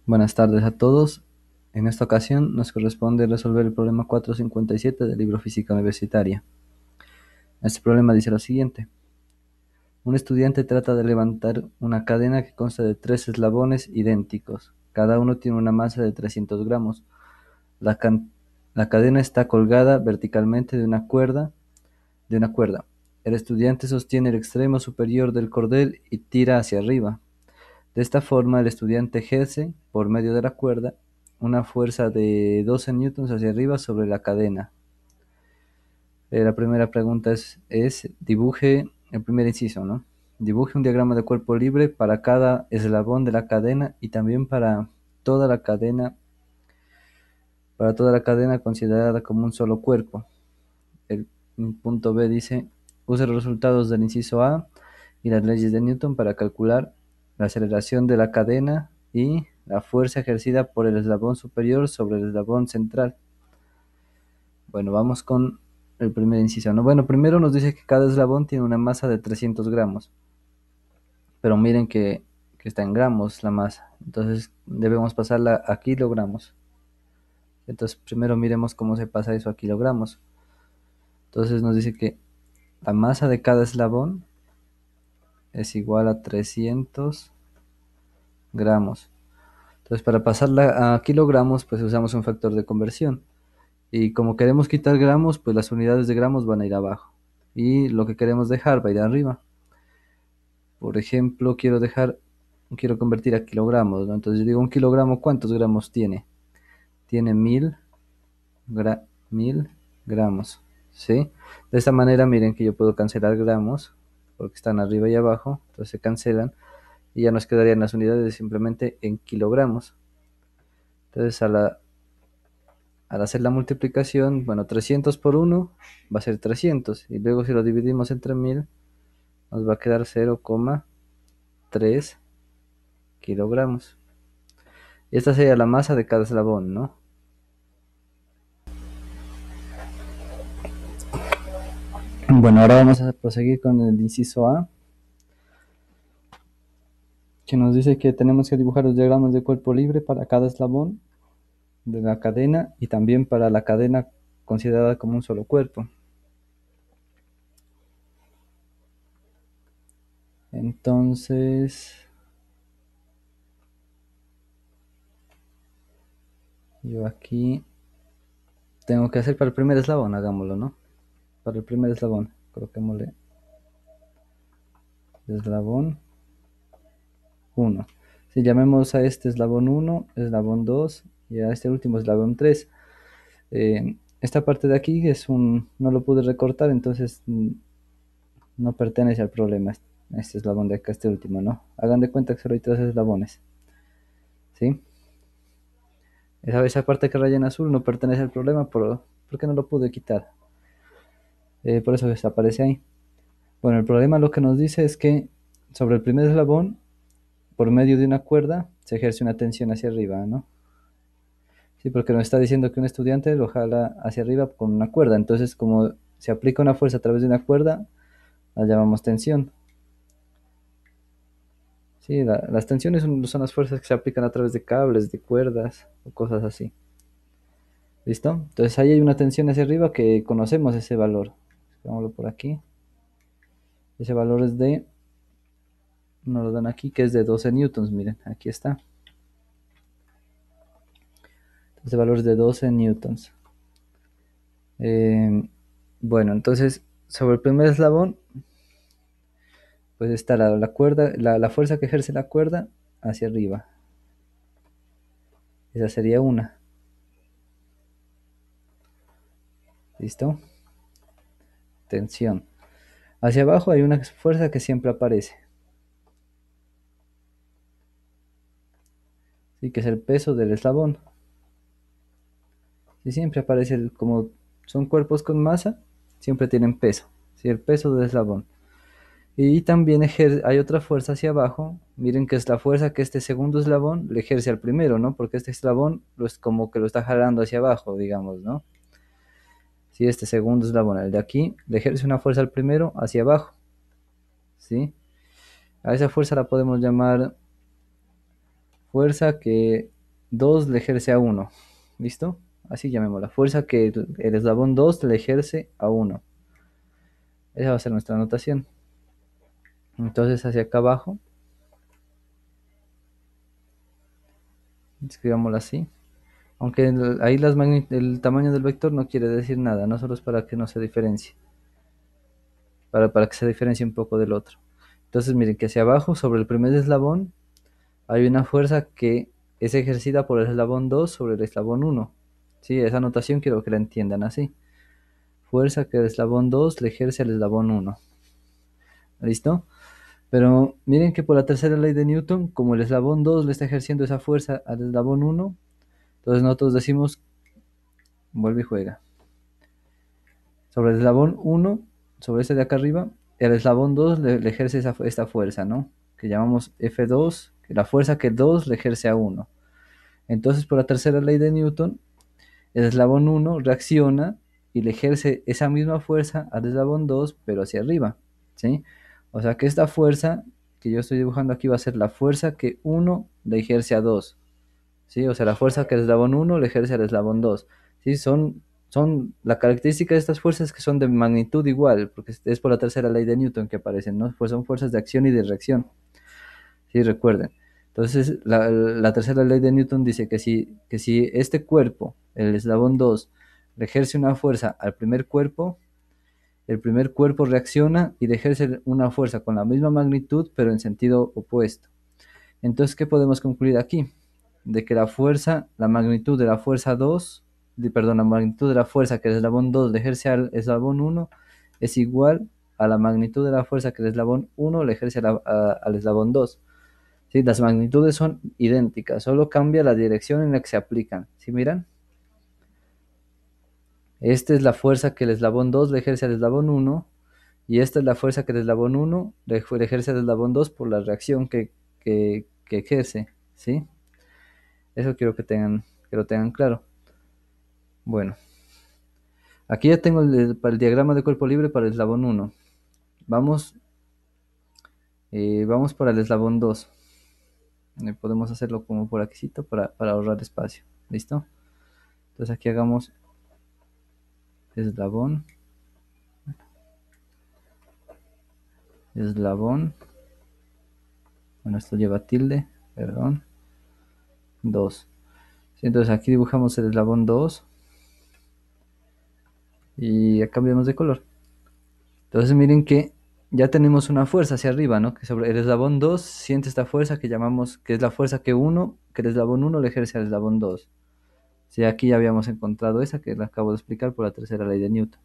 Buenas tardes a todos. En esta ocasión nos corresponde resolver el problema 457 del libro Física Universitaria. Este problema dice lo siguiente. Un estudiante trata de levantar una cadena que consta de tres eslabones idénticos. Cada uno tiene una masa de 300 gramos. La, can- la cadena está colgada verticalmente de una cuerda. El estudiante sostiene el extremo superior del cordel y tira hacia arriba. De esta forma, el estudiante ejerce, por medio de la cuerda, una fuerza de 12 newtons hacia arriba sobre la cadena. La primera pregunta dibuje el primer inciso, ¿no? Dibuje un diagrama de cuerpo libre para cada eslabón de la cadena y también toda la cadena, para toda la cadena considerada como un solo cuerpo. El punto B dice, use los resultados del inciso A y las leyes de Newton para calcular la aceleración de la cadena y la fuerza ejercida por el eslabón superior sobre el eslabón central. Bueno, vamos con el primer inciso, ¿no? Bueno, primero nos dice que cada eslabón tiene una masa de 300 gramos, pero miren que está en gramos la masa, entonces debemos pasarla a kilogramos. Entonces primero miremos cómo se pasa eso a kilogramos. Entonces nos dice que la masa de cada eslabón es igual a 300 gramos. Entonces, para pasarla a kilogramos, pues usamos un factor de conversión. Y como queremos quitar gramos, pues las unidades de gramos van a ir abajo. Y lo que queremos dejar va a ir arriba. Por ejemplo, quiero convertir a kilogramos, ¿no? Entonces yo digo, un kilogramo, ¿cuántos gramos tiene? Tiene 1000 gramos, ¿sí? De esta manera, miren que yo puedo cancelar gramos, porque están arriba y abajo, entonces se cancelan. Y ya nos quedarían las unidades simplemente en kilogramos. Entonces al hacer la multiplicación, bueno, 300 por 1 va a ser 300 y luego si lo dividimos entre 1000 nos va a quedar 0,3 kilogramos. Y esta sería la masa de cada eslabón, ¿no? Bueno, ahora vamos a proseguir con el inciso A, que nos dice que tenemos que dibujar los diagramas de cuerpo libre para cada eslabón de la cadena y también para la cadena considerada como un solo cuerpo. Entonces, yo aquí tengo que hacer para el primer eslabón, hagámoslo, ¿no? Para el primer eslabón, coloquémosle eslabón 1. Si llamemos a este eslabón 1, eslabón 2 y a este último eslabón 3. Esta parte de aquí no lo pude recortar, entonces no pertenece al problema. Este eslabón de acá, este último, ¿no? Hagan de cuenta que solo hay tres eslabones, ¿sí? Esa parte que raya en azul no pertenece al problema porque no lo pude quitar. Por eso desaparece ahí. Bueno, el problema lo que nos dice es que sobre el primer eslabón, por medio de una cuerda, se ejerce una tensión hacia arriba, ¿no? Sí, porque nos está diciendo que un estudiante lo jala hacia arriba con una cuerda. Entonces, como se aplica una fuerza a través de una cuerda, la llamamos tensión. Sí, las tensiones son las fuerzas que se aplican a través de cables, de cuerdas o cosas así. ¿Listo? Entonces ahí hay una tensión hacia arriba que conocemos ese valor. Pongámoslo por aquí. Ese valor nos lo dan aquí, que es de 12 newtons. Miren, aquí está. Ese valor es de 12 newtons. Bueno, entonces sobre el primer eslabón, pues está la cuerda, la fuerza que ejerce la cuerda hacia arriba. Esa sería una. ¿Listo? Tensión. Hacia abajo hay una fuerza que siempre aparece. ¿Sí? Que es el peso del eslabón. ¿Sí? Siempre aparece, como son cuerpos con masa, siempre tienen peso. ¿Sí? El peso del eslabón. Y también hay otra fuerza hacia abajo. Miren que es la fuerza que este segundo eslabón le ejerce al primero, ¿no? Porque este eslabón es como que lo está jalando hacia abajo, digamos, ¿no? Si este segundo eslabón, el de aquí, le ejerce una fuerza al primero hacia abajo, ¿sí? A esa fuerza la podemos llamar fuerza que 2 le ejerce a uno. ¿Listo? Así llamémosla. Fuerza que el eslabón 2 le ejerce a uno. Esa va a ser nuestra anotación. Entonces hacia acá abajo, escribámoslo así. Aunque ahí el tamaño del vector no quiere decir nada, no solo es para que no se diferencie, para que se diferencie un poco del otro. Entonces miren que hacia abajo, sobre el primer eslabón, hay una fuerza que es ejercida por el eslabón 2 sobre el eslabón 1. Sí, esa notación quiero que la entiendan así. Fuerza que el eslabón 2 le ejerce al eslabón 1. ¿Listo? Pero miren que por la tercera ley de Newton, como el eslabón 2 le está ejerciendo esa fuerza al eslabón 1, entonces nosotros decimos, vuelve y juega. Sobre el eslabón 1, sobre este de acá arriba, el eslabón 2 le ejerce esta fuerza, ¿no? Que llamamos F2, que la fuerza que 2 le ejerce a 1. Entonces, por la tercera ley de Newton, el eslabón 1 reacciona y le ejerce esa misma fuerza al eslabón 2, pero hacia arriba, ¿sí? O sea que esta fuerza que yo estoy dibujando aquí va a ser la fuerza que 1 le ejerce a 2, ¿sí? O sea, la fuerza que el eslabón 1 le ejerce al eslabón 2, ¿sí? La característica de estas fuerzas es que son de magnitud igual, porque es por la tercera ley de Newton que aparecen, ¿no? Pues son fuerzas de acción y de reacción, ¿sí? Recuerden. Entonces, la tercera ley de Newton dice que si este cuerpo, el eslabón 2, le ejerce una fuerza al primer cuerpo, el primer cuerpo reacciona y le ejerce una fuerza con la misma magnitud, pero en sentido opuesto. Entonces, ¿qué podemos concluir aquí? De que la magnitud de la fuerza 2, perdón, la magnitud de la fuerza que el eslabón 2 le ejerce al eslabón 1 es igual a la magnitud de la fuerza que el eslabón 1 le ejerce al eslabón 2. ¿Sí? Las magnitudes son idénticas, solo cambia la dirección en la que se aplican. ¿Sí miran? Esta es la fuerza que el eslabón 2 le ejerce al eslabón 1 y esta es la fuerza que el eslabón 1 le ejerce al eslabón 2 por la reacción que ejerce. ¿Sí? Eso quiero que lo tengan claro. Bueno, aquí ya tengo para el diagrama de cuerpo libre para el eslabón 1. Vamos, vamos para el eslabón 2. Podemos hacerlo como por aquí para ahorrar espacio. ¿Listo? Entonces aquí hagamos eslabón, eslabón. Bueno, esto lleva tilde, perdón. 2. Sí, entonces aquí dibujamos el eslabón 2 y ya cambiamos de color. Entonces miren que ya tenemos una fuerza hacia arriba, ¿no? Que sobre el eslabón 2 siente esta fuerza que llamamos, que es la fuerza que el eslabón 1 le ejerce al eslabón 2. Sí, aquí ya habíamos encontrado esa que la acabo de explicar por la tercera ley de Newton.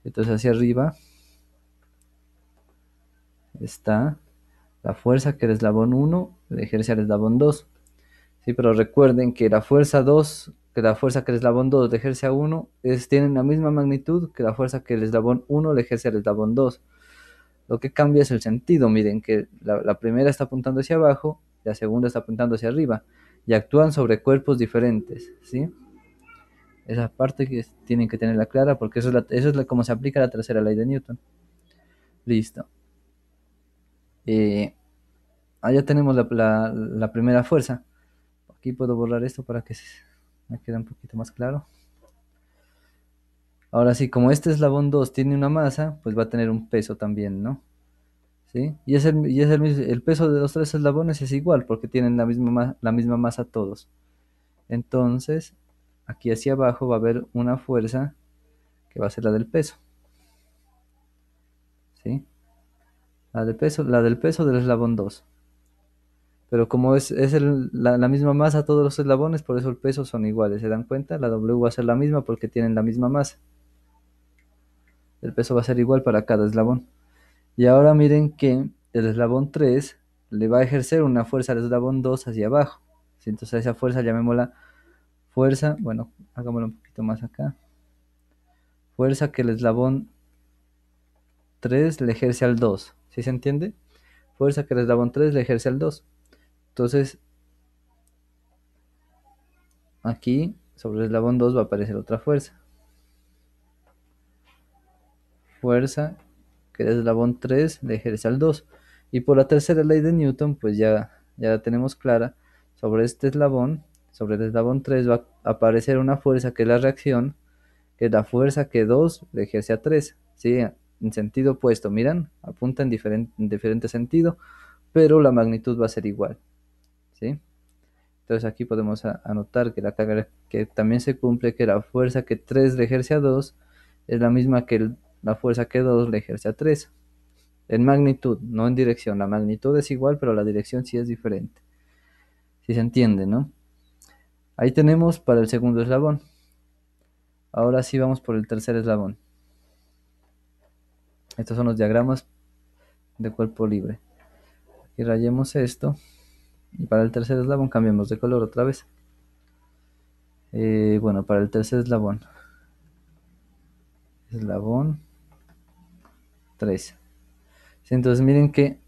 Entonces hacia arriba está la fuerza que el eslabón 1 le ejerce al eslabón 2. Sí, pero recuerden que la fuerza 2, que la fuerza que el eslabón 2 le ejerce a 1, tienen la misma magnitud que la fuerza que el eslabón 1 le ejerce al eslabón 2. Lo que cambia es el sentido. Miren que la primera está apuntando hacia abajo, la segunda está apuntando hacia arriba, y actúan sobre cuerpos diferentes, ¿sí? Esa parte que tienen que tenerla clara, porque eso es como se aplica la tercera ley de Newton. Listo. Eh, ya tenemos la primera fuerza. Aquí puedo borrar esto para que me quede un poquito más claro. Ahora sí, como este eslabón 2 tiene una masa, pues va a tener un peso también, ¿no? ¿Sí? El peso de los tres eslabones es igual porque tienen la misma masa todos. Entonces, aquí hacia abajo va a haber una fuerza que va a ser la del peso. ¿Sí? La del peso del eslabón 2. Pero como es la misma masa todos los eslabones, por eso el peso son iguales. ¿Se dan cuenta? La W va a ser la misma porque tienen la misma masa. El peso va a ser igual para cada eslabón. Y ahora miren que el eslabón 3 le va a ejercer una fuerza al eslabón 2 hacia abajo. ¿Sí? Entonces a esa fuerza llamémosla fuerza, bueno, hagámoslo un poquito más acá. Fuerza que el eslabón 3 le ejerce al 2. ¿Sí se entiende? Fuerza que el eslabón 3 le ejerce al 2. Entonces, aquí sobre el eslabón 2 va a aparecer otra fuerza. Fuerza que el eslabón 3 le ejerce al 2. Y por la tercera ley de Newton, pues ya la tenemos clara. sobre el eslabón 3 va a aparecer una fuerza que es la reacción, que es la fuerza que 2 le ejerce a 3, ¿sí? En sentido opuesto, miran, apunta en diferente sentido, pero la magnitud va a ser igual, ¿sí? Entonces aquí podemos anotar que, que también se cumple que la fuerza que 3 le ejerce a 2 es la misma que la fuerza que 2 le ejerce a 3. En magnitud, no en dirección. La magnitud es igual, pero la dirección sí es diferente. Si se entiende, ¿no? Ahí tenemos para el segundo eslabón. Ahora sí vamos por el tercer eslabón. Estos son los diagramas de cuerpo libre. Y rayemos esto. Y para el tercer eslabón cambiamos de color otra vez. Bueno, para el tercer eslabón. Eslabón 3. Sí, entonces miren que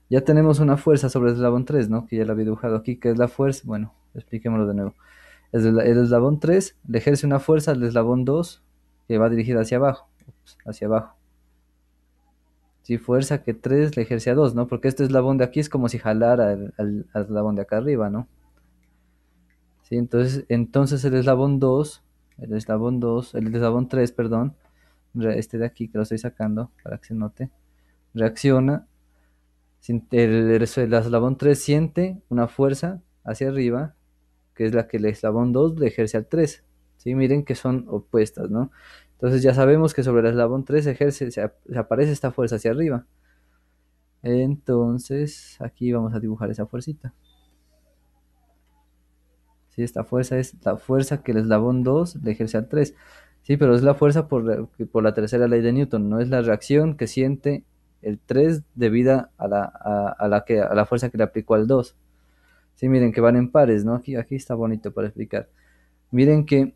ya tenemos una fuerza sobre el eslabón 3, ¿no? Que ya la había dibujado aquí, que es la fuerza. Bueno, expliquémoslo de nuevo. El eslabón 3 le ejerce una fuerza al eslabón 2 que va dirigida hacia abajo. Hacia abajo. Sí, fuerza que 3 le ejerce a 2, ¿no? Porque este eslabón de aquí es como si jalara al eslabón de acá arriba, ¿no? Sí, entonces el eslabón 3, perdón, este de aquí que lo estoy sacando para que se note, reacciona. El eslabón 3 siente una fuerza hacia arriba, que es la que el eslabón 2 le ejerce al 3. ¿Sí? Miren que son opuestas, ¿no? Entonces ya sabemos que sobre el eslabón 3 se aparece esta fuerza hacia arriba. Entonces aquí vamos a dibujar esa fuercita. ¿Sí? Esta fuerza es la fuerza que el eslabón 2 le ejerce al 3. Sí, pero es la fuerza por la tercera ley de Newton, no es la reacción que siente el 3 debido a la fuerza que le aplicó al 2. Sí, miren que van en pares, ¿no? Aquí está bonito para explicar. Miren que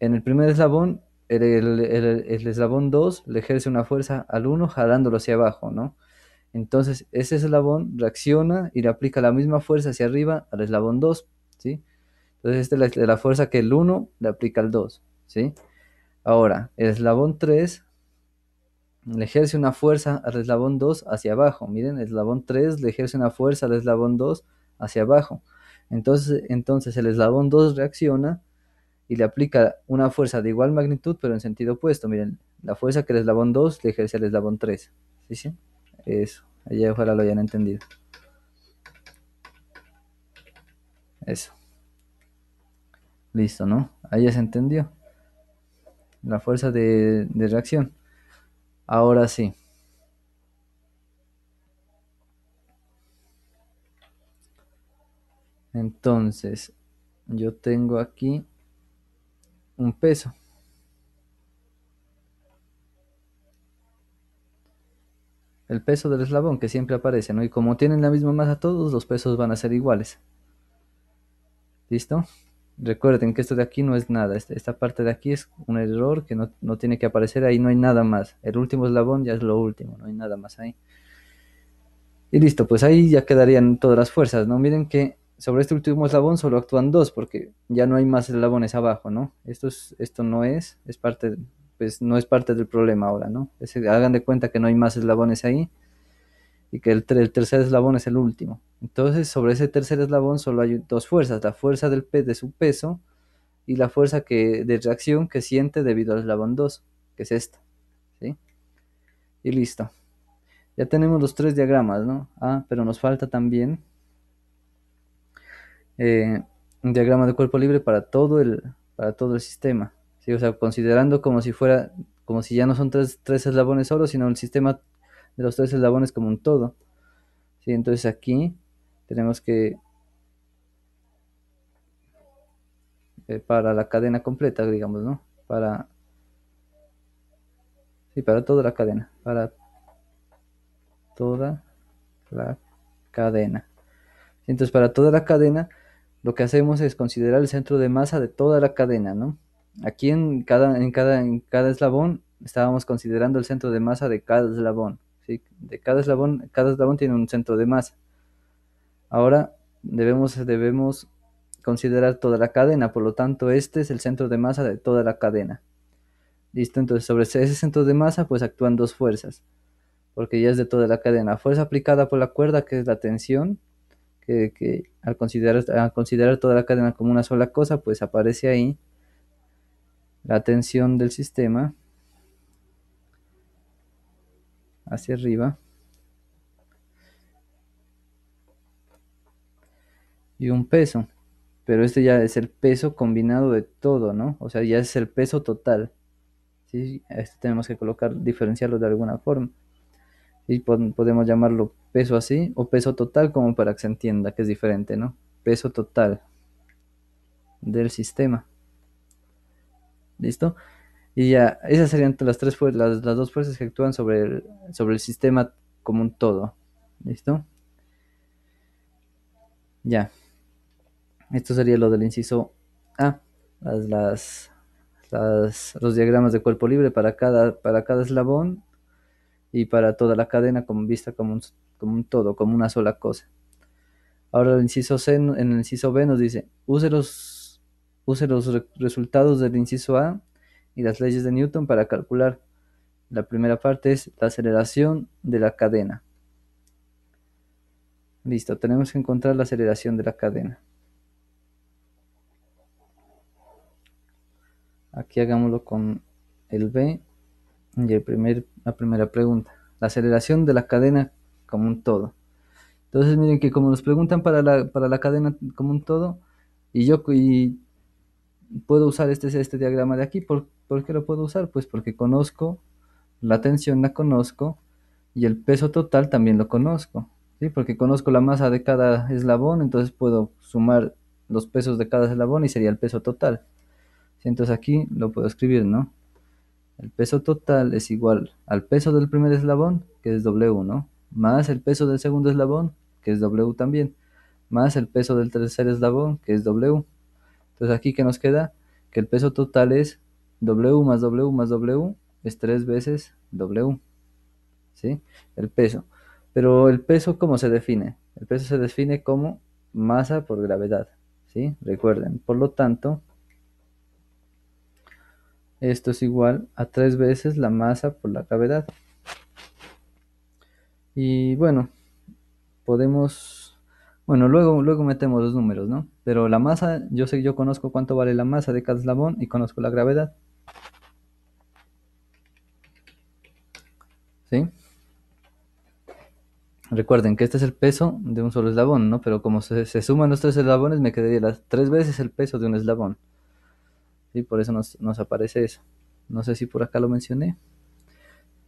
en el primer eslabón, el eslabón 2 le ejerce una fuerza al 1 jalándolo hacia abajo, ¿no? Entonces ese eslabón reacciona y le aplica la misma fuerza hacia arriba al eslabón 2, ¿sí? Entonces esta es la fuerza que el 1 le aplica al 2, ¿sí? Ahora, el eslabón 3 le ejerce una fuerza al eslabón 2 hacia abajo. Miren, el eslabón 3 le ejerce una fuerza al eslabón 2 hacia abajo. Entonces el eslabón 2 reacciona y le aplica una fuerza de igual magnitud, pero en sentido opuesto. Miren, la fuerza que el eslabón 2 le ejerce al eslabón 3. ¿Sí, sí? Eso. Allá ojalá lo hayan entendido. Eso. Listo, ¿no? Ahí ya se entendió. La fuerza de reacción. Ahora sí. Entonces, yo tengo aquí un peso. El peso del eslabón que siempre aparece, ¿no? Y como tienen la misma masa todos, los pesos van a ser iguales. ¿Listo? Recuerden que esto de aquí no es nada. Esta parte de aquí es un error que no tiene que aparecer. Ahí no hay nada más. El último eslabón ya es lo último. No hay nada más ahí. Y listo, pues ahí ya quedarían todas las fuerzas, ¿no? Miren que sobre este último eslabón solo actúan dos porque ya no hay más eslabones abajo, ¿no? Esto no es parte, pues no es parte del problema ahora, ¿no? Hagan de cuenta que no hay más eslabones ahí y que el tercer eslabón es el último. Entonces, sobre ese tercer eslabón solo hay dos fuerzas, la fuerza de su peso y la fuerza de reacción que siente debido al eslabón 2, que es esta, ¿sí? Y listo. Ya tenemos los tres diagramas, ¿no? Ah, pero nos falta también un diagrama de cuerpo libre para todo el sistema, ¿sí? O sea, considerando como si ya no son tres eslabones solo, sino el sistema de los tres eslabones como un todo, ¿sí? Entonces aquí tenemos que, para la cadena completa, digamos, ¿no? Sí, para toda la cadena, para toda la cadena. Entonces, para toda la cadena, lo que hacemos es considerar el centro de masa de toda la cadena, ¿no? Aquí en cada eslabón estábamos considerando el centro de masa de cada eslabón, ¿sí? Cada eslabón tiene un centro de masa. Ahora debemos considerar toda la cadena, por lo tanto, este es el centro de masa de toda la cadena. ¿Listo? Entonces, sobre ese centro de masa, pues actúan dos fuerzas, porque ya es de toda la cadena. Fuerza aplicada por la cuerda, que es la tensión, que al considerar toda la cadena como una sola cosa, pues aparece ahí la tensión del sistema hacia arriba y un peso. Pero este ya es el peso combinado de todo, ¿no? O sea, ya es el peso total. ¿Sí? Este tenemos que diferenciarlo de alguna forma. Y podemos llamarlo peso así o peso total como para que se entienda que es diferente, ¿no? Peso total del sistema. ¿Listo? Y ya, esas serían las las dos fuerzas que actúan sobre el sistema como un todo. ¿Listo? Ya. Esto sería lo del inciso A. Las, las, los diagramas de cuerpo libre para cada eslabón y para toda la cadena como vista como un todo, como una sola cosa. Ahora el inciso C, en el inciso B nos dice, use los resultados del inciso A y las leyes de Newton para calcular. La primera parte es la aceleración de la cadena. Listo, tenemos que encontrar la aceleración de la cadena. Aquí hagámoslo con el B y la primera pregunta. La aceleración de la cadena como un todo. Entonces miren que como nos preguntan para la cadena como un todo, y puedo usar este diagrama de aquí. ¿Por qué lo puedo usar? Pues porque conozco la tensión, la conozco, y el peso total también lo conozco, ¿sí? Porque conozco la masa de cada eslabón, entonces puedo sumar los pesos de cada eslabón y sería el peso total. ¿Sí? Entonces aquí lo puedo escribir, ¿no? El peso total es igual al peso del primer eslabón, que es W, ¿no? Más el peso del segundo eslabón, que es W también, más el peso del tercer eslabón, que es W. Entonces aquí, ¿qué nos queda? Que el peso total es W más W más W, es 3 veces W, ¿sí? El peso. Pero el peso, ¿cómo se define? El peso se define como masa por gravedad, ¿sí? Recuerden, por lo tanto, esto es igual a 3 veces la masa por la gravedad. Y bueno, luego metemos los números, ¿no? Pero la masa, yo conozco cuánto vale la masa de cada eslabón y conozco la gravedad, ¿sí? Recuerden que este es el peso de un solo eslabón, ¿no? Pero como se suman los tres eslabones, me quedaría las 3 veces el peso de un eslabón, ¿sí? Por eso nos aparece eso. No sé si por acá lo mencioné,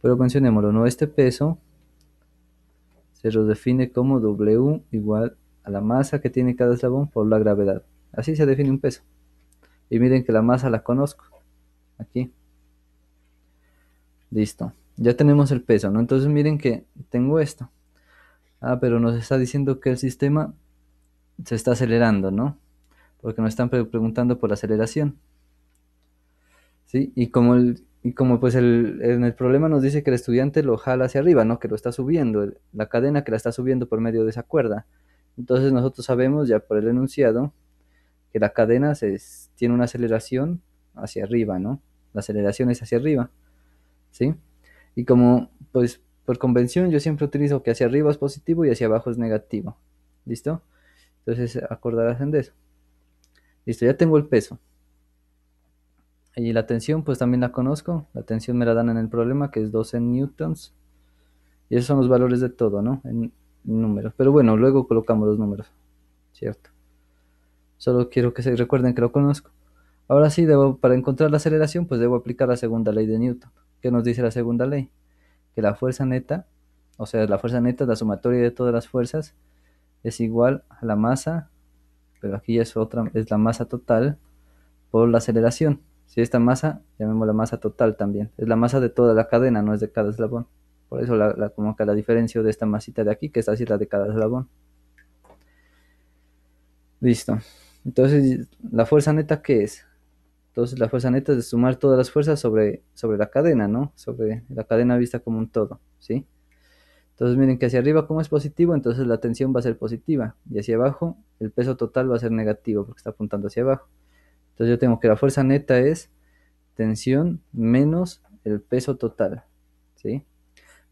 pero mencionémoslo, ¿no? Este peso se lo define como W igual a la masa que tiene cada eslabón por la gravedad. Así se define un peso. Y miren que la masa la conozco. Aquí. Listo. Ya tenemos el peso, ¿no? Entonces miren que tengo esto. Ah, pero nos está diciendo que el sistema se está acelerando, ¿no? Porque nos están preguntando por la aceleración, ¿sí? Y como pues en el problema nos dice que el estudiante lo jala hacia arriba, ¿no? Que lo está subiendo, la cadena que la está subiendo por medio de esa cuerda. Entonces nosotros sabemos ya por el enunciado que la cadena tiene una aceleración hacia arriba, ¿no? La aceleración es hacia arriba, ¿sí? Y como, pues, por convención yo siempre utilizo que hacia arriba es positivo y hacia abajo es negativo. ¿Listo? Entonces acordarás en eso. Listo, ya tengo el peso. Y la tensión, pues también la conozco. La tensión me la dan en el problema, que es 12 newtons. Y esos son los valores de todo, ¿no? En números. Pero bueno, luego colocamos los números, ¿cierto? Solo quiero que se recuerden que lo conozco. Ahora sí, para encontrar la aceleración, pues debo aplicar la segunda ley de Newton. ¿Qué nos dice la segunda ley? Que la fuerza neta, o sea, la fuerza neta, la sumatoria de todas las fuerzas, es igual a la masa, pero aquí es la masa total por la aceleración. Si esta masa, llamémosla masa total también, es la masa de toda la cadena, no es de cada eslabón. Por eso como que la diferencia de esta masita de aquí, que es así la de cada eslabón. Listo. Entonces, ¿la fuerza neta qué es? Entonces, la fuerza neta es de sumar todas las fuerzas sobre la cadena, ¿no? Sobre la cadena vista como un todo, ¿sí? Entonces, miren que hacia arriba como es positivo, entonces la tensión va a ser positiva. Y hacia abajo, el peso total va a ser negativo porque está apuntando hacia abajo. Entonces, yo tengo que la fuerza neta es tensión menos el peso total, ¿sí?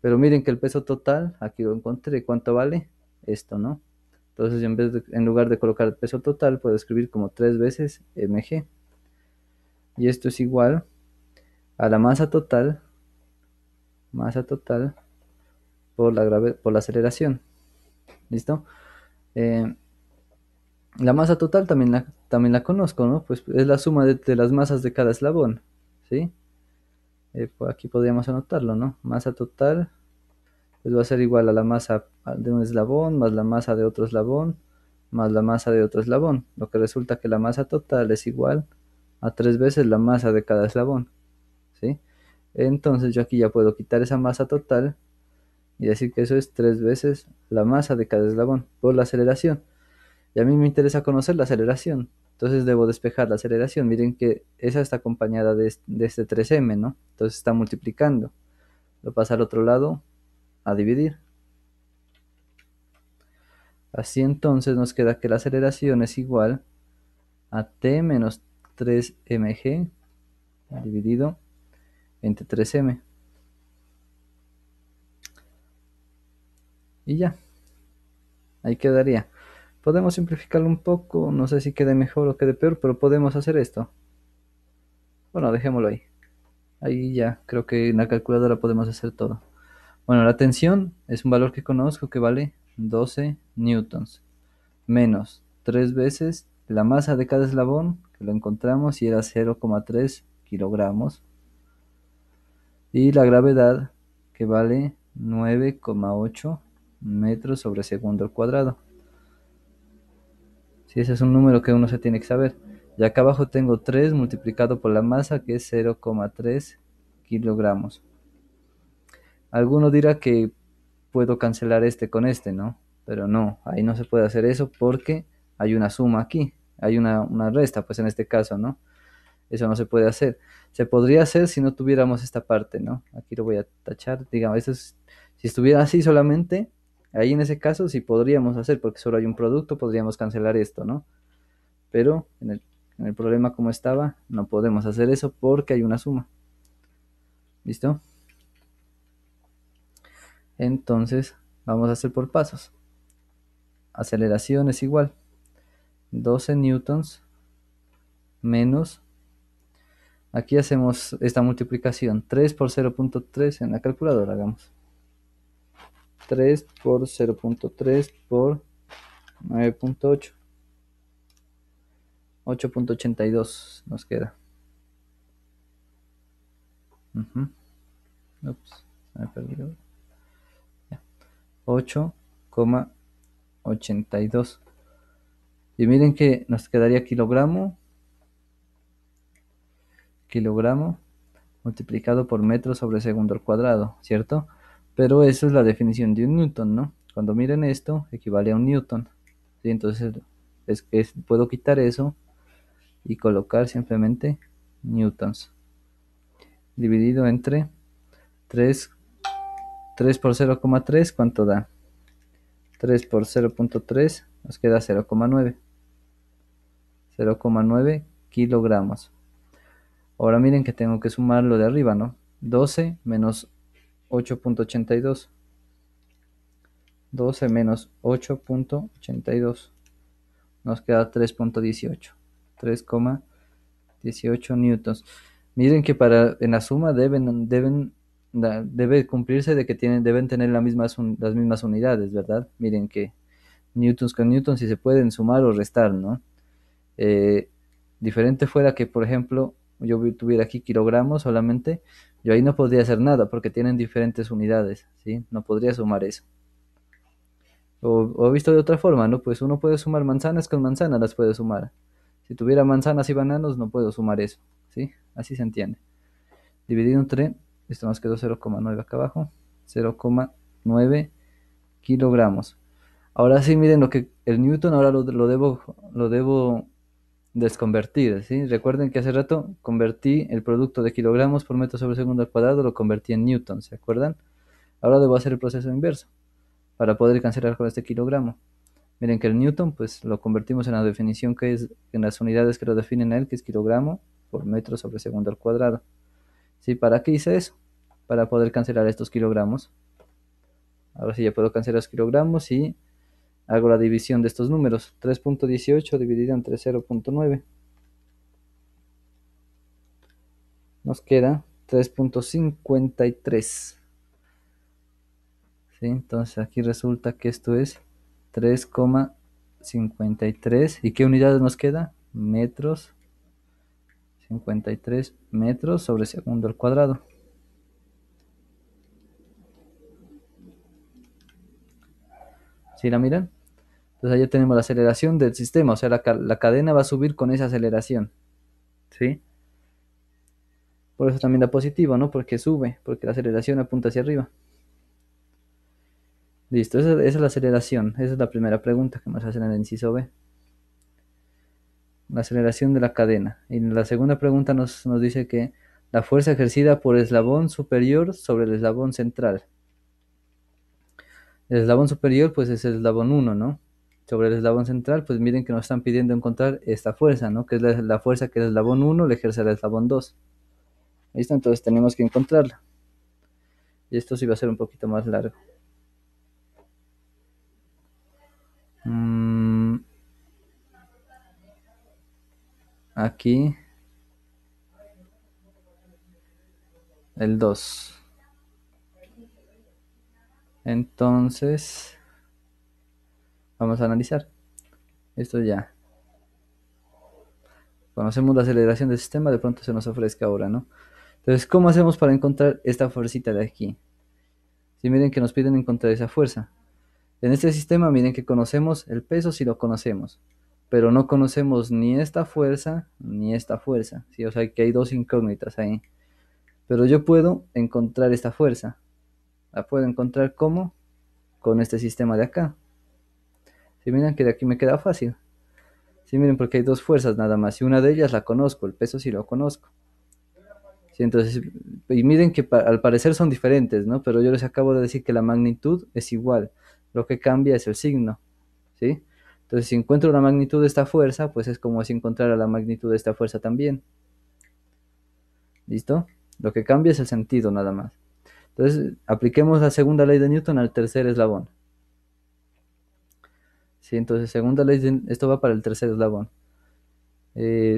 Pero miren que el peso total, aquí lo encontré, ¿cuánto vale? Esto, ¿no? Entonces, en lugar de colocar el peso total, puedo escribir como 3 veces mg. Y esto es igual a la masa total por la aceleración. ¿Listo? Eh, la masa total también la conozco, ¿no? Pues es la suma de las masas de cada eslabón, ¿sí? Por aquí podríamos anotarlo, ¿no? Masa total pues va a ser igual a la masa de un eslabón más la masa de otro eslabón más la masa de otro eslabón, lo que resulta que la masa total es igual a 3 veces la masa de cada eslabón, ¿sí? Entonces yo aquí ya puedo quitar esa masa total y decir que eso es 3 veces la masa de cada eslabón por la aceleración. Y a mí me interesa conocer la aceleración, entonces debo despejar la aceleración. Miren que esa está acompañada de este 3m, ¿no? Entonces está multiplicando. Lo pasa al otro lado a dividir. Así entonces nos queda que la aceleración es igual a t menos 3mg dividido entre 3m. Y ya, ahí quedaría. Podemos simplificarlo un poco, no sé si quede mejor o quede peor, pero podemos hacer esto. Bueno, dejémoslo ahí. Ahí ya, creo que en la calculadora podemos hacer todo. Bueno, la tensión es un valor que conozco que vale 12 newtons, menos 3 veces la masa de cada eslabón, que lo encontramos y era 0,3 kilogramos, y la gravedad, que vale 9,8 metros sobre segundo al cuadrado. Si ese es un número que uno se tiene que saber. Y acá abajo tengo 3 multiplicado por la masa, que es 0,3 kilogramos. Alguno dirá que puedo cancelar este con este, ¿no? Pero no, ahí no se puede hacer eso porque hay una suma aquí, hay una resta, pues en este caso, ¿no? Eso no se puede hacer. Se podría hacer si no tuviéramos esta parte, ¿no? Aquí lo voy a tachar, digamos, si estuviera así solamente, ahí en ese caso sí podríamos hacer, porque solo hay un producto, podríamos cancelar esto, ¿no? Pero en el problema como estaba, no podemos hacer eso porque hay una suma. ¿Listo? Entonces, vamos a hacer por pasos. Aceleración es igual 12 newtons menos, aquí hacemos esta multiplicación, 3 por 0,3 en la calculadora, hagamos. 3 por 0,3 por 9,8. 8,82 nos queda. Ups, se me perdió. 8,82. Y miren que nos quedaría kilogramo multiplicado por metro sobre segundo al cuadrado, ¿cierto? Pero eso es la definición de un newton, ¿no? Cuando miren esto, equivale a un newton, ¿sí? Entonces puedo quitar eso y colocar simplemente newtons dividido entre 3. 3 por 0,3, ¿cuánto da? 3 por 0,3 nos queda 0,9. 0,9 kilogramos. Ahora miren que tengo que sumar lo de arriba, ¿no? 12 menos 8,82. 12 menos 8,82. Nos queda 3,18. 3,18 newtons. Miren que en la suma debe cumplirse de que deben tener las mismas unidades, ¿verdad? Miren que newtons con newtons si se pueden sumar o restar, ¿no? Eh, Diferente fuera que, por ejemplo, yo tuviera aquí kilogramos solamente, yo ahí no podría hacer nada porque tienen diferentes unidades, ¿sí? No podría sumar eso. O visto de otra forma, ¿no? Pues uno puede sumar manzanas con manzanas, las puede sumar. Si tuviera manzanas y bananos, no puedo sumar eso, ¿sí? Así se entiende. Dividido entre, esto nos quedó 0,9 acá abajo, 0,9 kilogramos. Ahora sí, miren lo que el newton ahora lo debo desconvertir, ¿sí? Recuerden que hace rato convertí el producto de kilogramos por metro sobre segundo al cuadrado, lo convertí en newton, ¿se acuerdan? Ahora debo hacer el proceso inverso para poder cancelar con este kilogramo. Miren que el newton, pues lo convertimos en la definición que es, en las unidades que lo definen a él, que es kilogramo por metro sobre segundo al cuadrado. ¿Sí? ¿Para qué hice eso? Para poder cancelar estos kilogramos. Ahora sí ya puedo cancelar los kilogramos y Hago la división de estos números. 3.18 dividido entre 0.9. Nos queda 3.53. ¿Sí? Entonces aquí resulta que esto es 3,53. ¿Y qué unidades nos queda? Metros. 53 metros sobre segundo al cuadrado. ¿Sí la miran? Entonces ahí ya tenemos la aceleración del sistema, o sea, la cadena va a subir con esa aceleración. ¿Sí? Por eso también da positivo, ¿no? Porque sube, porque la aceleración apunta hacia arriba. Listo, esa es la aceleración. Esa es la primera pregunta que nos hacen en el inciso B. La aceleración de la cadena. Y la segunda pregunta nos dice que la fuerza ejercida por el eslabón superior sobre el eslabón central. El eslabón superior, pues es el eslabón 1, ¿no? Sobre el eslabón central, pues miren que nos están pidiendo encontrar esta fuerza, ¿no? Que es la fuerza que el eslabón 1 le ejerce al eslabón 2. ¿Listo? Entonces tenemos que encontrarla. Y esto sí va a ser un poquito más largo. Aquí, el 2. Entonces, vamos a analizar. Esto ya. Conocemos la aceleración del sistema, de pronto se nos ofrezca ahora, ¿no? Entonces, ¿cómo hacemos para encontrar esta fuercita de aquí? Si miren que nos piden encontrar esa fuerza. En este sistema, miren que conocemos el peso si lo conocemos, pero no conocemos ni esta fuerza ni esta fuerza, ¿sí? O sea que hay dos incógnitas ahí. Pero yo puedo encontrar esta fuerza. La puedo encontrar ¿cómo? Con este sistema de acá. Si miren que de aquí me queda fácil. Si miren porque hay dos fuerzas nada más y una de ellas la conozco, el peso sí lo conozco. Sí, entonces, y miren que al parecer son diferentes, ¿no? Pero yo les acabo de decir que la magnitud es igual. Lo que cambia es el signo, ¿sí? Entonces, si encuentro la magnitud de esta fuerza, pues es como si encontrara la magnitud de esta fuerza también. ¿Listo? Lo que cambia es el sentido nada más. Entonces, apliquemos la segunda ley de Newton al tercer eslabón. Sí, entonces, esto va para el tercer eslabón.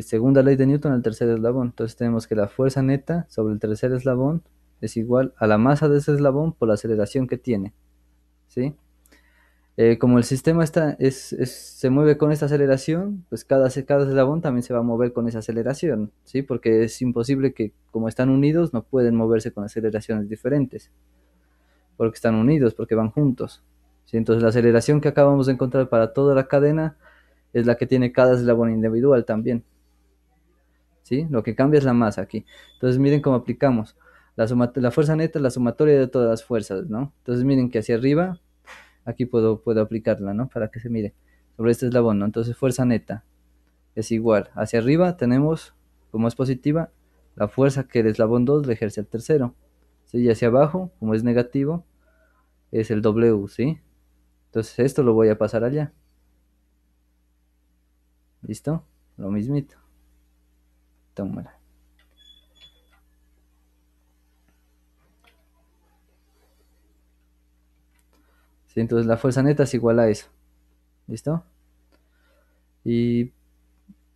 Segunda ley de Newton al tercer eslabón. Entonces tenemos que la fuerza neta sobre el tercer eslabón es igual a la masa de ese eslabón por la aceleración que tiene. ¿Sí? Como el sistema se mueve con esta aceleración, pues cada eslabón también se va a mover con esa aceleración, ¿sí? Porque es imposible que, como están unidos, no pueden moverse con aceleraciones diferentes, porque están unidos, porque van juntos, ¿sí? Entonces la aceleración que acabamos de encontrar para toda la cadena es la que tiene cada eslabón individual también, ¿sí? Lo que cambia es la masa aquí. Entonces miren cómo aplicamos. La fuerza neta es la sumatoria de todas las fuerzas, ¿no? Entonces miren que hacia arriba aquí puedo aplicarla, ¿no? Para que se mire sobre este eslabón, ¿no? Entonces fuerza neta es igual. Hacia arriba tenemos, como es positiva, la fuerza que el eslabón 2 le ejerce al tercero. ¿Sí? Y hacia abajo, como es negativo, es el W, ¿sí? Entonces esto lo voy a pasar allá. ¿Listo? Lo mismito. Tómala. ¿Sí? Entonces la fuerza neta es igual a eso. ¿Listo? Y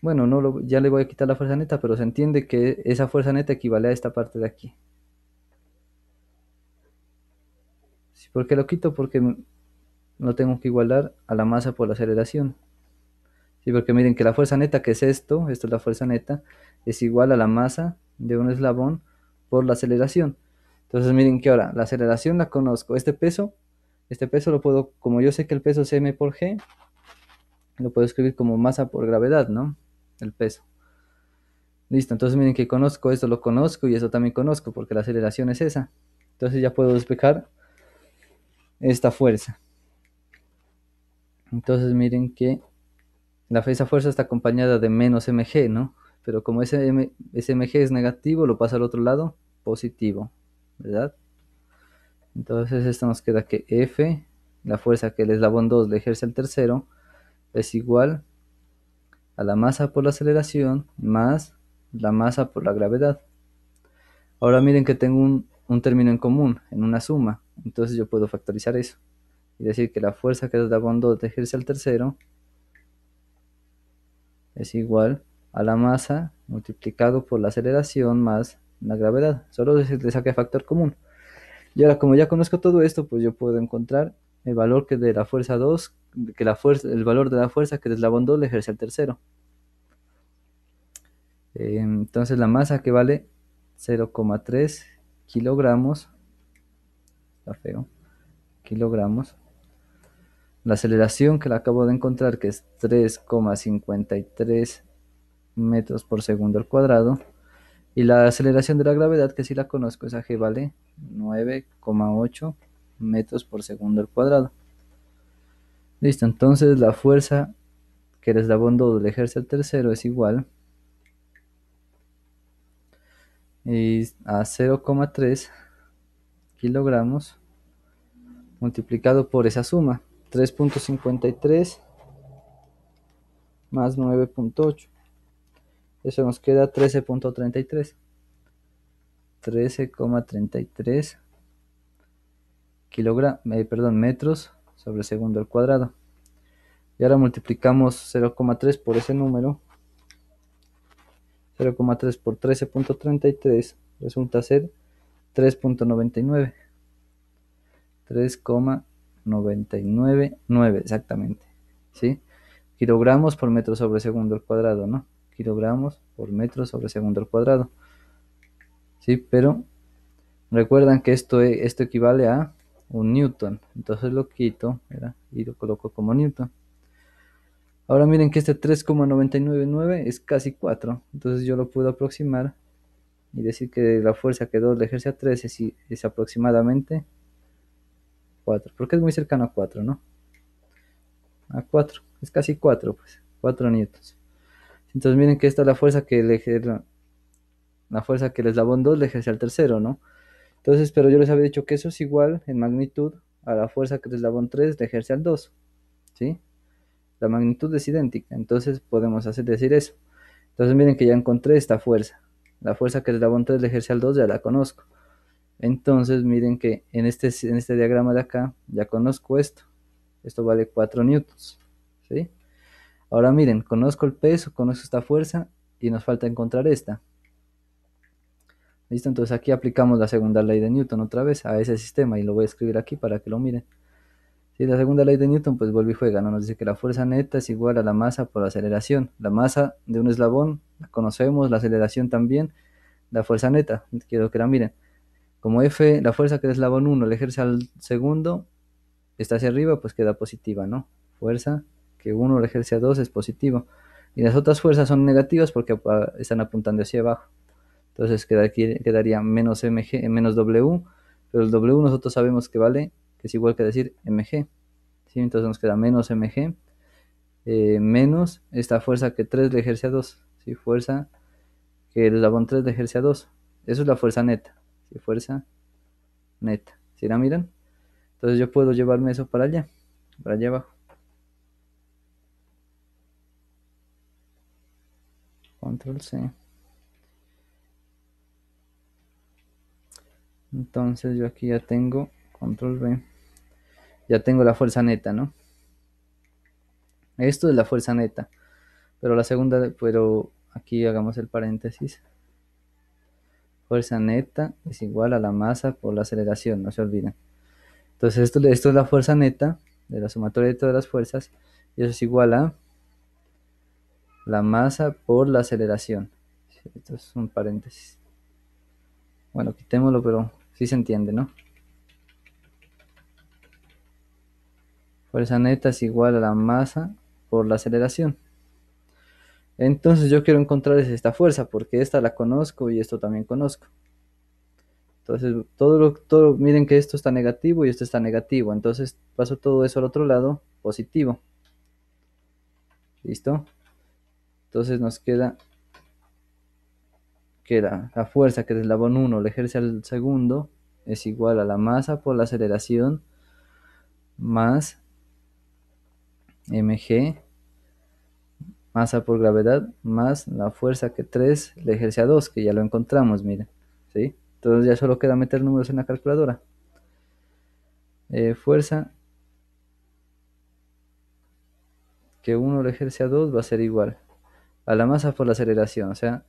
bueno, ya le voy a quitar la fuerza neta, pero se entiende que esa fuerza neta equivale a esta parte de aquí. ¿Sí? ¿Por qué lo quito? Porque lo tengo que igualar a la masa por la aceleración. Sí, porque miren que la fuerza neta, que es esto es la fuerza neta, es igual a la masa de un eslabón por la aceleración. Entonces miren que ahora la aceleración la conozco. Este peso lo puedo, como yo sé que el peso es m por g, lo puedo escribir como masa por gravedad, ¿no? El peso. Listo, entonces miren que conozco esto, lo conozco y eso también conozco porque la aceleración es esa. Entonces ya puedo despejar esta fuerza. Entonces miren que esa fuerza está acompañada de menos mg, ¿no? Pero como ese mg es negativo, lo pasa al otro lado, positivo, ¿verdad? Entonces esto nos queda que F, la fuerza que el eslabón 2 le ejerce al tercero, es igual a la masa por la aceleración más la masa por la gravedad. Ahora miren que tengo un término en común, en una suma, entonces yo puedo factorizar eso. y decir que la fuerza que el eslabón 2 le ejerce al tercero es igual a la masa multiplicado por la aceleración más la gravedad. Solo le saqué factor común. Y ahora, como ya conozco todo esto, pues yo puedo encontrar el valor que de la fuerza 2, el valor de la fuerza que el eslabón 2 le ejerce al tercero. Entonces la masa que vale 0,3 kilogramos, está feo, kilogramos. La aceleración que la acabo de encontrar, que es 3,53 metros por segundo al cuadrado. Y la aceleración de la gravedad, que sí la conozco, esa G vale 9,8 metros por segundo al cuadrado. Listo, entonces la fuerza que el eslabón 2 le ejerce al tercero es igual a 0,3 kilogramos multiplicado por esa suma, 3,53 más 9,8. Eso nos queda 13,33. 13,33 metros sobre segundo al cuadrado. Y ahora multiplicamos 0,3 por ese número. 0,3 por 13,33 resulta ser 3,99. 3,999 exactamente. ¿Sí? Kilogramos por metro sobre segundo al cuadrado, ¿no? Kilogramos por metro sobre segundo al cuadrado. ¿Sí? Pero recuerdan que esto equivale a un newton. Entonces lo quito, ¿verdad? Y lo coloco como newton. Ahora miren que este 3,999 es casi 4. Entonces yo lo puedo aproximar y decir que la fuerza que 2 le ejerce a 3 es aproximadamente 4. Porque es muy cercano a 4, ¿no? A 4. Es casi 4, pues. 4 newtons. Entonces miren que esta es la fuerza que el eslabón 2 le ejerce al tercero, ¿no? Entonces, pero yo les había dicho que eso es igual en magnitud a la fuerza que el eslabón 3 le ejerce al 2, ¿sí? La magnitud es idéntica, entonces podemos decir eso. Entonces miren que ya encontré esta fuerza. La fuerza que el eslabón 3 le ejerce al 2 ya la conozco. Entonces miren que en este diagrama de acá ya conozco esto. Esto vale 4 newtons, ¿sí? Ahora miren, conozco el peso, conozco esta fuerza y nos falta encontrar esta. ¿Listo? Entonces aquí aplicamos la segunda ley de Newton otra vez a ese sistema y lo voy a escribir aquí para que lo miren. Si la segunda ley de Newton, pues vuelve y juega, ¿no? Nos dice que la fuerza neta es igual a la masa por la aceleración. La masa de un eslabón la conocemos, la aceleración también, la fuerza neta, quiero que la miren. Como F, la fuerza que el eslabón 1 le ejerce al segundo, está hacia arriba, pues queda positiva, ¿no? Fuerza que 1 le ejerce a 2 es positivo. Y las otras fuerzas son negativas porque están apuntando hacia abajo. Entonces quedaría menos mg, menos w, pero el w nosotros sabemos que vale, que es igual que decir mg. ¿Sí? Entonces nos queda menos mg, menos esta fuerza que 3 le ejerce a 2. ¿Sí? Fuerza que el eslabón 3 le ejerce a 2. Eso es la fuerza neta. ¿Sí? Fuerza neta. ¿Sí la miran? Entonces yo puedo llevarme eso para allá abajo. Control C. Entonces yo aquí ya tengo control V. Ya tengo la fuerza neta, ¿no? Esto es la fuerza neta. Pero aquí hagamos el paréntesis. Fuerza neta es igual a la masa por la aceleración, no se olviden. Entonces esto es la fuerza neta de la sumatoria de todas las fuerzas. Y eso es igual a la masa por la aceleración. Esto es un paréntesis. Bueno, quitémoslo, pero sí se entiende, ¿no? Fuerza neta es igual a la masa por la aceleración. Entonces yo quiero encontrar esta fuerza porque esta la conozco y esto también conozco. Entonces miren que esto está negativo y esto está negativo. Entonces paso todo eso al otro lado, positivo. ¿Listo? Entonces nos queda que la fuerza que el eslabón 1 le ejerce al segundo es igual a la masa por la aceleración más mg, masa por gravedad, más la fuerza que 3 le ejerce a 2, que ya lo encontramos, miren. ¿Sí? Entonces ya solo queda meter números en la calculadora. Fuerza que 1 le ejerce a 2 va a ser igual a la masa por la aceleración, o sea,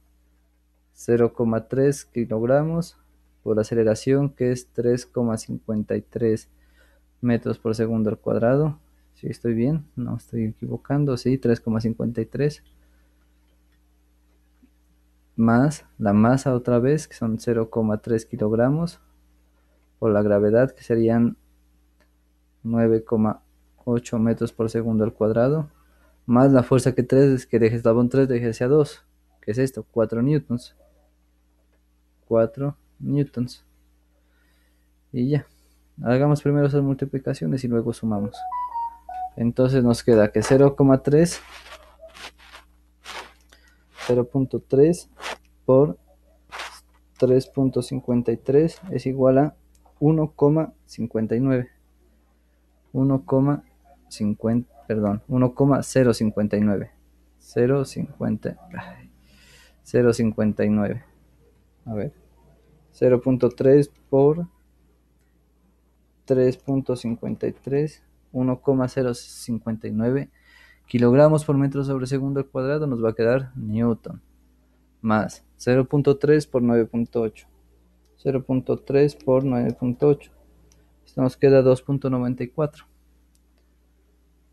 0,3 kilogramos por la aceleración, que es 3,53 metros por segundo al cuadrado. Si estoy bien, no estoy equivocando, sí, 3,53 más la masa otra vez, que son 0,3 kilogramos, por la gravedad, que serían 9,8 metros por segundo al cuadrado, más la fuerza que 3, que de eslabón 3 de ejerce a 2, que es esto, 4 newtons. 4 newtons. Y ya. Hagamos primero esas multiplicaciones y luego sumamos. Entonces nos queda que 0,3, 0,3 por 3,53 es igual a 1,59. 1,50, perdón, 1,059. 0,50, 0,59. A ver, 0,3 por 3,53, 1,059 kilogramos por metro sobre segundo al cuadrado, nos va a quedar newton, más 0,3 por 9,8, 0,3 por 9,8, esto nos queda 2,94,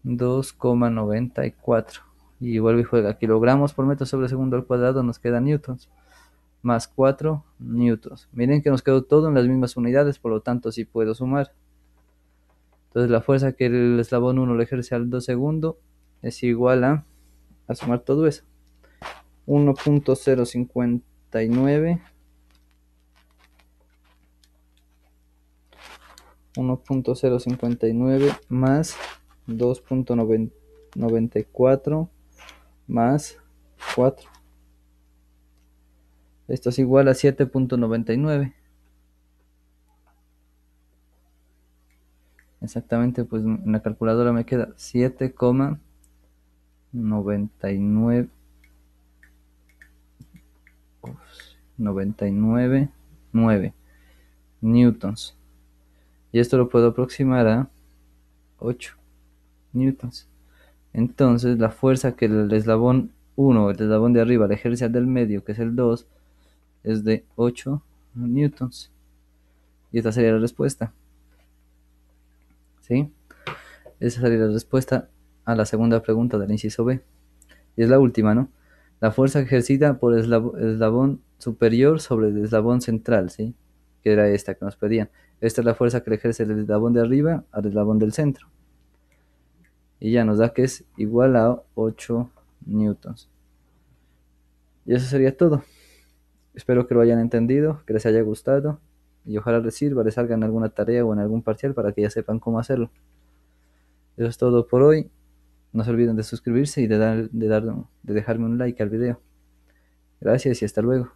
2,94, y vuelve y juega, kilogramos por metro sobre segundo al cuadrado, nos queda newtons, más 4 newtons. Miren que nos quedó todo en las mismas unidades, por lo tanto sí puedo sumar. Entonces la fuerza que el eslabón 1 le ejerce al 2 segundo es igual a sumar todo eso. 1,059, 1,059 más 2,94 más 4. Esto es igual a 7,99. Exactamente, pues en la calculadora me queda 7,99, 99,9 newtons. Y esto lo puedo aproximar a 8 newtons. Entonces la fuerza que el eslabón 1, el eslabón de arriba, le ejerce al del medio, que es el 2, es de 8 newtons. Y esta sería la respuesta. ¿Sí? Esa sería la respuesta a la segunda pregunta del inciso B. Y es la última, ¿no? La fuerza ejercida por el eslabón superior sobre el eslabón central, ¿sí? Que era esta que nos pedían. Esta es la fuerza que le ejerce el eslabón de arriba al eslabón del centro. Y ya nos da que es igual a 8 newtons. Y eso sería todo. Espero que lo hayan entendido, que les haya gustado. Y ojalá les sirva, les salga en alguna tarea o en algún parcial para que ya sepan cómo hacerlo. Eso es todo por hoy. No se olviden de suscribirse y de dejarme un like al video. Gracias y hasta luego.